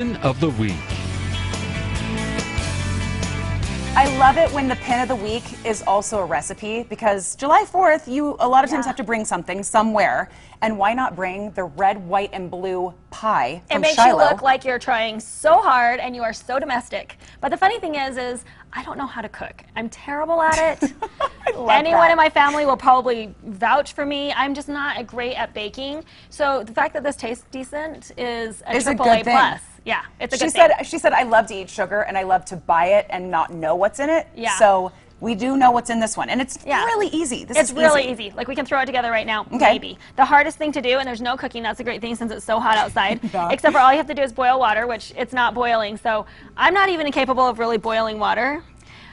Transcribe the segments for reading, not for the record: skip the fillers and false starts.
of the week. I love it when the pin of the week is also a recipe, because July 4th, you a lot of times have to bring something somewhere. And why not bring the red, white, and blue pie from It makes Shiloh? you look like you're trying so hard and you are so domestic. But the funny thing is I don't know how to cook. I'm terrible at it. Anyone in my family will probably vouch for me. I'm just not great at baking. So the fact that this tastes decent is a triple A plus. Yeah, it's a good thing. She said, I love to eat sugar and I love to buy it and not know what's in it. Yeah. So we do know what's in this one. And it's really easy. It's really easy. Like, we can throw it together right now, maybe. The hardest thing to do, and there's no cooking, that's a great thing since it's so hot outside, except for all you have to do is boil water, which it's not boiling. So I'm not even capable of really boiling water.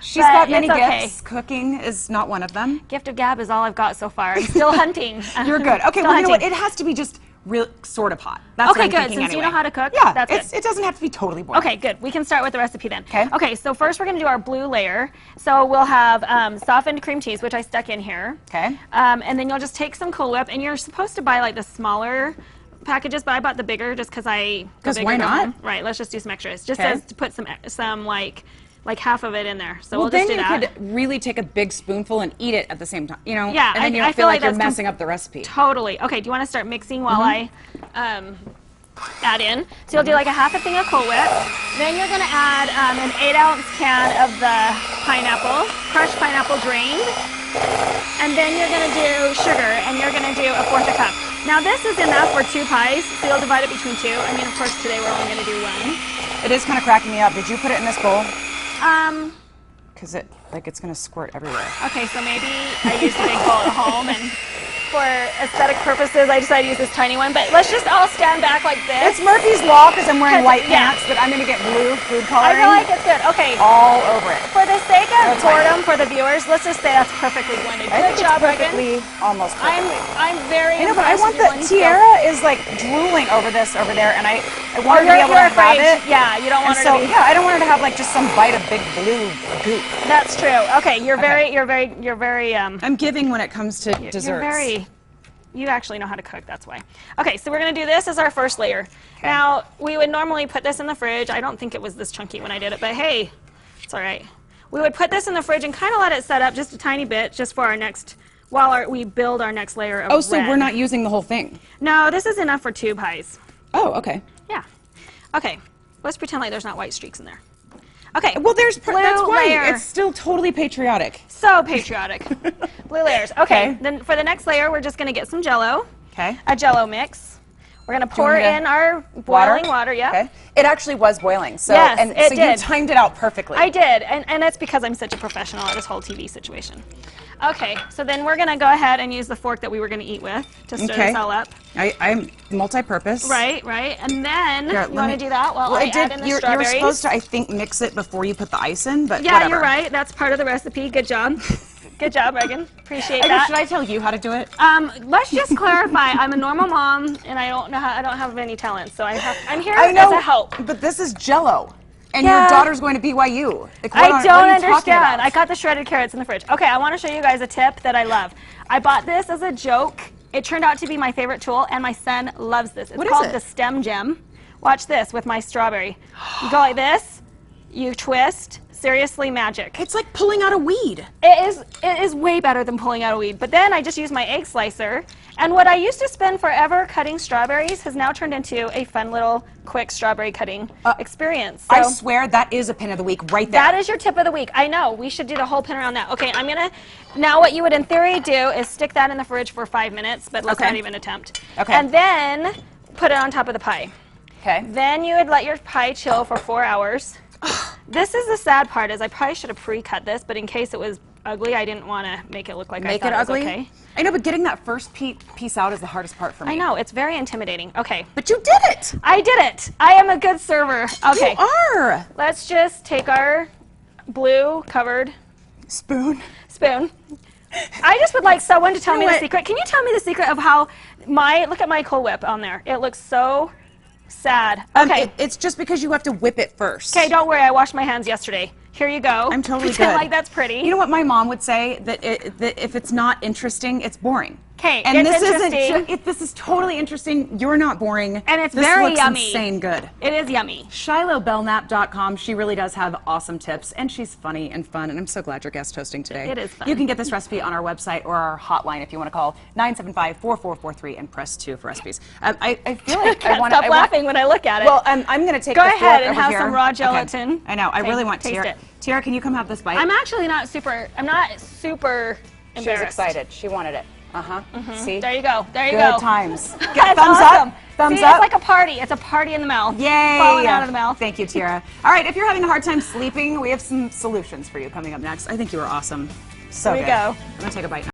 She's got many gifts. Cooking is not one of them. Gift of gab is all I've got so far. I'm still hunting. You're good. Okay, well, you know what? It has to be just real sort of hot. That's okay, what I'm good. thinking Since anyway. you know how to cook, yeah, that's good. It doesn't have to be totally boiled. Okay, good. We can start with the recipe then. Okay. Okay, so first we're going to do our blue layer. So we'll have softened cream cheese, which I stuck in here. Okay. And then you'll just take some Cool Whip, and you're supposed to buy like the smaller packages, but I bought the bigger just because Because why not? Right, let's just do some extras. Just says to put some like half of it in there. So we'll just do that. Then you could really take a big spoonful and eat it at the same time, you know? Yeah, and then you don't feel like you're messing up the recipe. Totally. Okay, do you want to start mixing while I add in? So you'll do like a half a thing of Cool Whip. Then you're going to add an 8-ounce can of the pineapple, crushed pineapple drained. And then you're going to do sugar, and you're going to do 1/4 cup. Now this is enough for 2 pies, so you'll divide it between 2. I mean, of course, today we're only going to do 1. It is kind of cracking me up. Did you put it in this bowl? Because it's going to squirt everywhere. Okay, so maybe I used a big bowl at home, and for aesthetic purposes, I decided to use this tiny one. But let's just all stand back like this. It's Murphy's Law because I'm wearing white pants, but I'm going to get blue food coloring. I feel like it's good. Okay. All over it. For the sake of boredom for the viewers, let's just say that's perfectly blended. Good job, perfectly, almost perfect. I'm very I know, but I want the Tiara is like drooling over this over there, and I want her to be able to have it. Yeah, you don't want her to be. Yeah, I don't want her to have like just some bite of big blue goop. That's true. Okay, you're very. I'm giving when it comes to desserts. You actually know how to cook, that's why. Okay, so we're going to do this as our first layer. Okay. Now, we would normally put this in the fridge. I don't think it was this chunky when I did it, but hey, it's all right. We would put this in the fridge and kind of let it set up just a tiny bit, just for our next, while we build our next layer of so we're not using the whole thing? No, this is enough for 2 pies. Oh, okay. Yeah. Okay, let's pretend like there's not white streaks in there. Okay. Well, that's why layer. it's still totally patriotic. So patriotic. Blue layers. Okay. Then for the next layer, we're just going to get some Jell-O. Okay. A Jell-O mix. We're going to pour in our boiling water. Yeah. Okay. It actually was boiling. So yes, so you timed it out perfectly. I did, and that's because I'm such a professional at this whole TV situation. Okay, so then we're going to go ahead and use the fork that we were going to eat with to stir this all up. I'm multi-purpose. Right. And then you want to do that while I add in the strawberries? You're supposed to, I think, mix it before you put the ice in, but yeah, whatever. You're right. That's part of the recipe. Good job. Good job, Megan. Appreciate that. Should I tell you how to do it? Let's just clarify. I'm a normal mom, and I don't have any talent, so I'm here as a help. But this is Jell-O. And your daughter's going to BYU. Like, I don't understand. I got the shredded carrots in the fridge. Okay, I want to show you guys a tip that I love. I bought this as a joke. It turned out to be my favorite tool, and my son loves this. It's called the Stem Gem. Watch this with my strawberry. You go like this, you twist. Seriously magic. It's like pulling out a weed. It is way better than pulling out a weed. But then I just use my egg slicer, and what I used to spend forever cutting strawberries has now turned into a fun little quick strawberry cutting experience. So I swear that is a pin of the week right there. That is your tip of the week. I know. We should do the whole pin around that. Okay, now what you would in theory do is stick that in the fridge for 5 minutes, but let's not even attempt. Okay. And then put it on top of the pie. Okay. Then you would let your pie chill for 4 hours. This is the sad part, is I probably should have pre-cut this, but in case it was ugly, I didn't want to make it look like I thought it was okay. I know, but getting that first piece out is the hardest part for me. I know, it's very intimidating. Okay. But you did it! I did it! I am a good server. Okay. You are! Let's just take our blue covered spoon. I just would like someone to tell me the secret. Can you tell me the secret of how look at my Cool Whip on there. It looks so sad. Okay. It's just because you have to whip it first. Okay, don't worry. I washed my hands yesterday. Here you go. I'm totally Pretend good. like that's pretty. You know what my mom would say? That if it's not interesting, it's boring. Okay, And it's this interesting. this is totally interesting. You're not boring. And it's this very looks yummy. insane good. It is yummy. ShilohBelknap.com. She really does have awesome tips, and she's funny and fun, and I'm so glad you're guest hosting today. It is fun. You can get this recipe on our website or our hotline if you want to call 975-4443 and press 2 for recipes. I feel like I can't stop laughing when I look at it. Well, I'm going to take Go the ahead fork and over have here. some raw Okay. gelatin. I know. I Okay, really want taste Tiara. it. Tiara, can you come have this bite? I'm actually not super embarrassed. She was excited. She wanted it. See? There you go. There you Good go. times. Get That's thumbs awesome. up. Thumbs See, up. It's like a party. It's a party in the mouth. Yay! Falling out of the mouth. Thank you, Tiara. All right, if you're having a hard time sleeping, we have some solutions for you coming up next. I think you were awesome. So Here we good. go. I'm gonna take a bite now.